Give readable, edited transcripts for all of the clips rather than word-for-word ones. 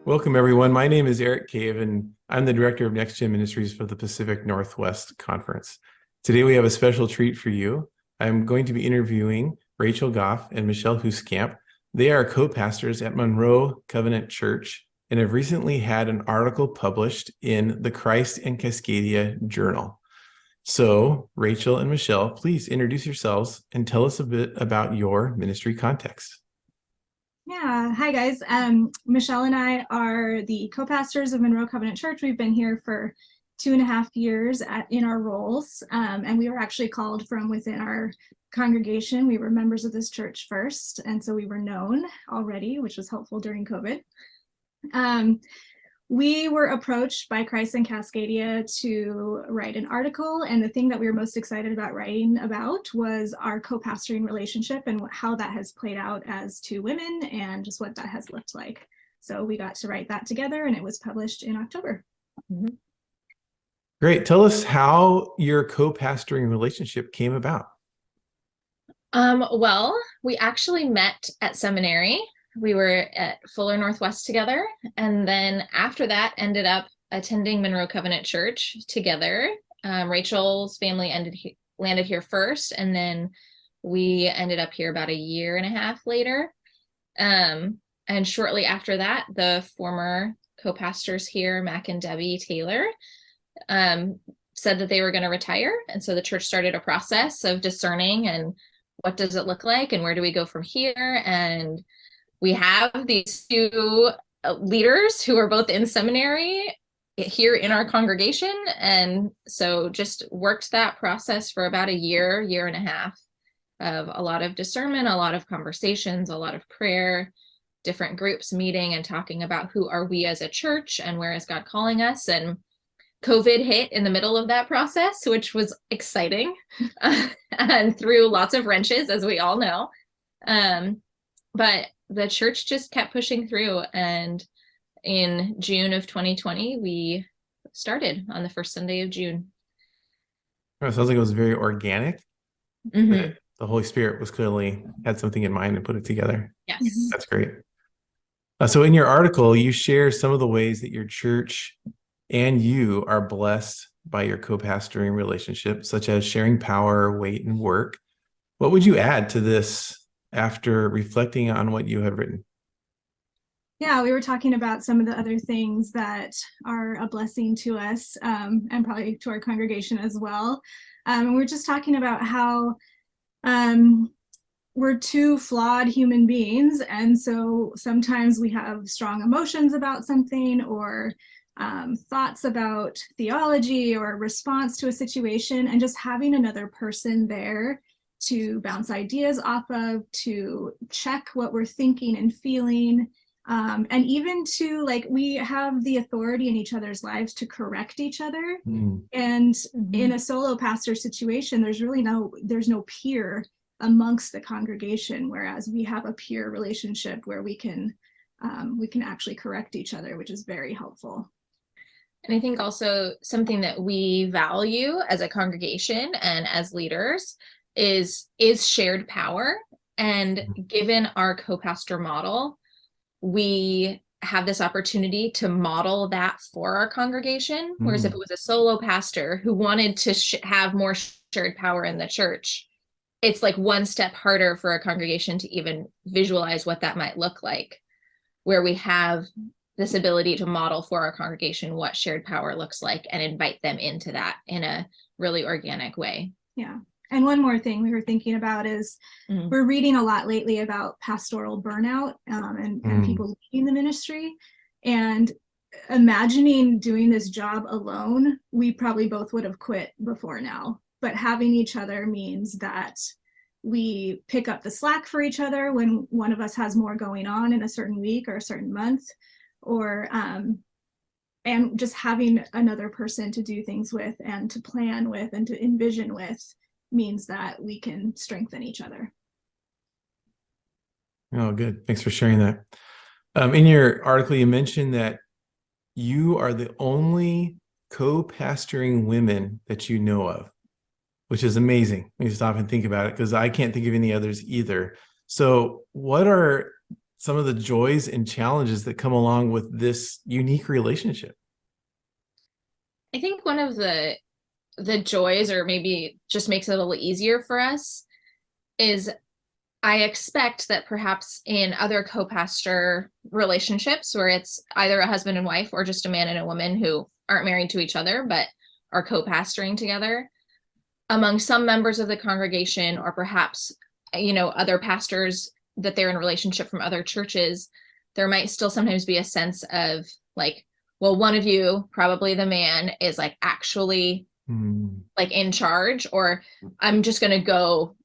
Welcome, everyone. My name is Eric Cave, and I'm the Director of Next Gen Ministries for the Pacific Northwest Conference. Today, we have a special treat for you. I'm going to be interviewing Rachel Goff and Michelle Huskamp. They are co-pastors at Monroe Covenant Church and have recently had an article published in the Christ and Cascadia Journal. So, Rachel and Michelle, please introduce yourselves and tell us a bit about your ministry context. Yeah, hi guys. Michelle and I are the co-pastors of Monroe Covenant Church. We've been here for 2.5 years in our roles, and we were actually called from within our congregation. We were members of this church first, and so we were known already, which was helpful during COVID. We were approached by Christ and Cascadia to write an article, and the thing that we were most excited about writing about was our co-pastoring relationship and how that has played out as two women and just what that has looked like. So we got to write that together, and it was published in October. Mm-hmm. Great. Tell us how your co-pastoring relationship came about. Well, we actually met at seminary. We were at Fuller Northwest together, and then after that ended up attending Monroe Covenant Church together. Rachel's family landed here first, and then we ended up here about 1.5 years later. And shortly after that, the former co-pastors here, Mac and Debbie Taylor, said that they were going to retire, and so the church started a process of discerning and what does it look like and where do we go from here. And we have these two leaders who are both in seminary here in our congregation. And so just worked that process for about 1.5 years of a lot of discernment, a lot of conversations, a lot of prayer, different groups meeting and talking about who are we as a church and where is God calling us. And COVID hit in the middle of that process, which was exciting and threw lots of wrenches, as we all know. But the church just kept pushing through, and in June of 2020 we started on the first Sunday of June. Oh, it sounds like it was very organic. Mm-hmm. The Holy Spirit was clearly had something in mind and put it together. Yes. That's great. So in your article, you share some of the ways that your church and you are blessed by your co-pastoring relationship, such as sharing power, weight, and work. What would you add to this after reflecting on what you have written? Yeah, we were talking about some of the other things that are a blessing to us, and probably to our congregation as well. And we're just talking about how we're two flawed human beings, and so sometimes we have strong emotions about something, or thoughts about theology or response to a situation, and just having another person there to bounce ideas off of, to check what we're thinking and feeling, and even to, like, we have the authority in each other's lives to correct each other. And in a solo pastor situation, there's no peer amongst the congregation, whereas we have a peer relationship where we can actually correct each other, which is very helpful. And I think also something that we value as a congregation and as leaders is shared power. And given our co-pastor model, we have this opportunity to model that for our congregation. Whereas if it was a solo pastor who wanted to have more shared power in the church, it's like one step harder for a congregation to even visualize what that might look like, where we have this ability to model for our congregation what shared power looks like and invite them into that in a really organic way. Yeah. And one more thing we were thinking about is we're reading a lot lately about pastoral burnout and people leaving the ministry. And imagining doing this job alone, we probably both would have quit before now. But having each other means that we pick up the slack for each other when one of us has more going on in a certain week or a certain month, or and just having another person to do things with and to plan with and to envision with means that we can strengthen each other. Oh, good. Thanks for sharing that. In your article, you mentioned that you are the only co-pastoring women that you know of, which is amazing when you stop and think about it, because I can't think of any others either. So what are some of the joys and challenges that come along with this unique relationship? I think one of the joys, or maybe just makes it a little easier for us, is I expect that perhaps in other co-pastor relationships where it's either a husband and wife or just a man and a woman who aren't married to each other but are co-pastoring together, among some members of the congregation, or perhaps other pastors that they're in a relationship from other churches, there might still sometimes be a sense of like, well, one of you, probably the man, is like actually like in charge, or I'm just going to go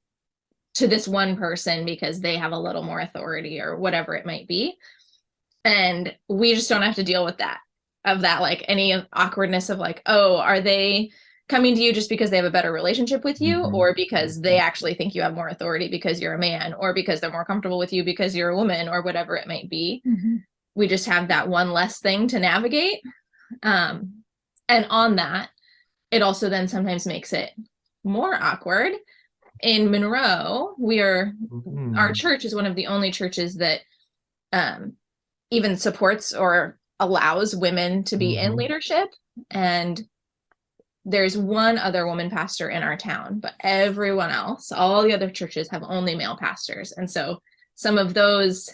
to this one person because they have a little more authority or whatever it might be. And we just don't have to deal with that, like any awkwardness of like, oh, are they coming to you just because they have a better relationship with you, or because they actually think you have more authority because you're a man, or because they're more comfortable with you because you're a woman, or whatever it might be. We just have that one less thing to navigate. And on that, it also then sometimes makes it more awkward. In Monroe, our church is one of the only churches that even supports or allows women to be in leadership. And there's one other woman pastor in our town, but everyone else, all the other churches, have only male pastors. And so some of those,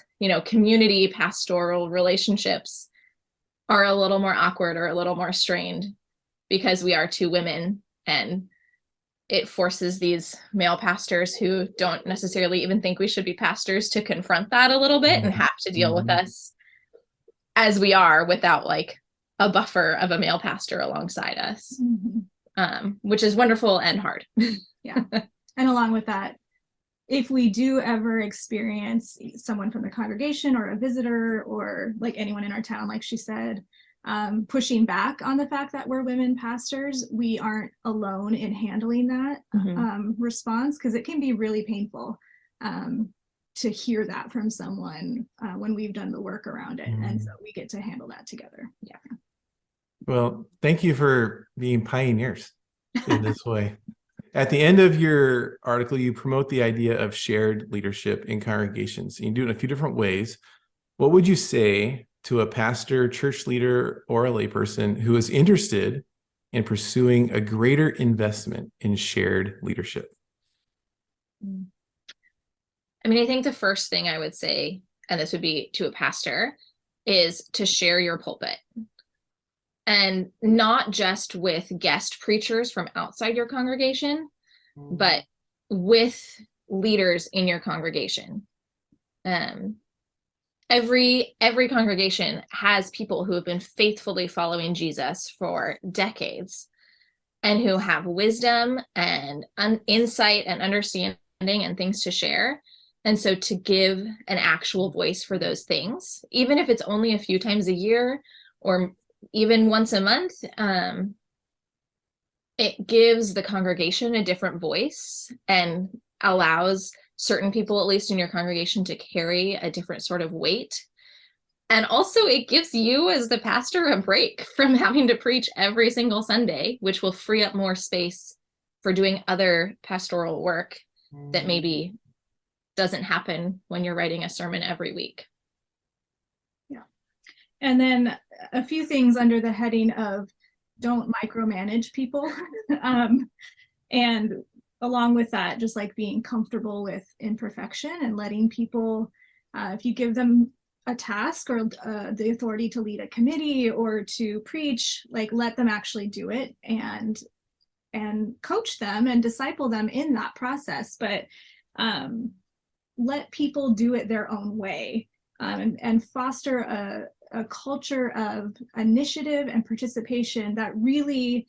community pastoral relationships are a little more awkward or a little more strained because we are two women, and it forces these male pastors who don't necessarily even think we should be pastors to confront that a little bit and have to deal with us as we are, without like a buffer of a male pastor alongside us, which is wonderful and hard. Yeah. And along with that, if we do ever experience someone from the congregation or a visitor or like anyone in our town, like she said, pushing back on the fact that we're women pastors, we aren't alone in handling that response, because it can be really painful to hear that from someone when we've done the work around it. And so we get to handle that together. Yeah. Well, thank you for being pioneers in this way. At the end of your article, you promote the idea of shared leadership in congregations. You do it in a few different ways. What would you say to a pastor, church leader, or a layperson who is interested in pursuing a greater investment in shared leadership? I mean, I think the first thing I would say, and this would be to a pastor, is to share your pulpit. And not just with guest preachers from outside your congregation, but with leaders in your congregation. Every congregation has people who have been faithfully following Jesus for decades and who have wisdom and insight and understanding and things to share. And so to give an actual voice for those things, even if it's only a few times a year or even once a month, it gives the congregation a different voice and allows certain people, at least in your congregation, to carry a different sort of weight. And also it gives you as the pastor a break from having to preach every single Sunday, which will free up more space for doing other pastoral work that maybe doesn't happen when you're writing a sermon every week. Yeah. And then a few things under the heading of don't micromanage people. And along with that, just like being comfortable with imperfection and letting people, if you give them a task or the authority to lead a committee or to preach, like let them actually do it and coach them and disciple them in that process. But let people do it their own way, and foster a culture of initiative and participation that really,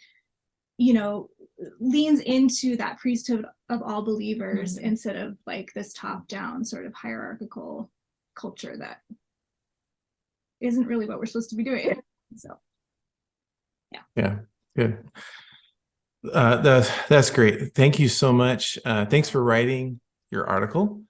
leans into that priesthood of all believers instead of like this top-down sort of hierarchical culture that isn't really what we're supposed to be doing. So, yeah, good. That's great. Thank you so much. Thanks for writing your article.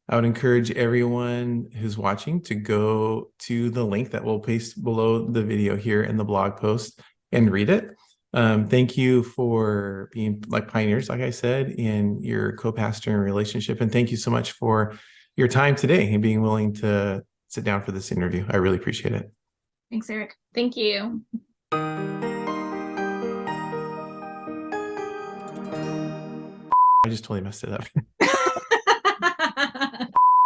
I would encourage everyone who's watching to go to the link that we'll paste below the video here in the blog post and read it. Thank you for being like pioneers, like I said, in your co-pastoring relationship. And thank you so much for your time today and being willing to sit down for this interview. I really appreciate it. Thanks, Eric. Thank you. I just totally messed it up.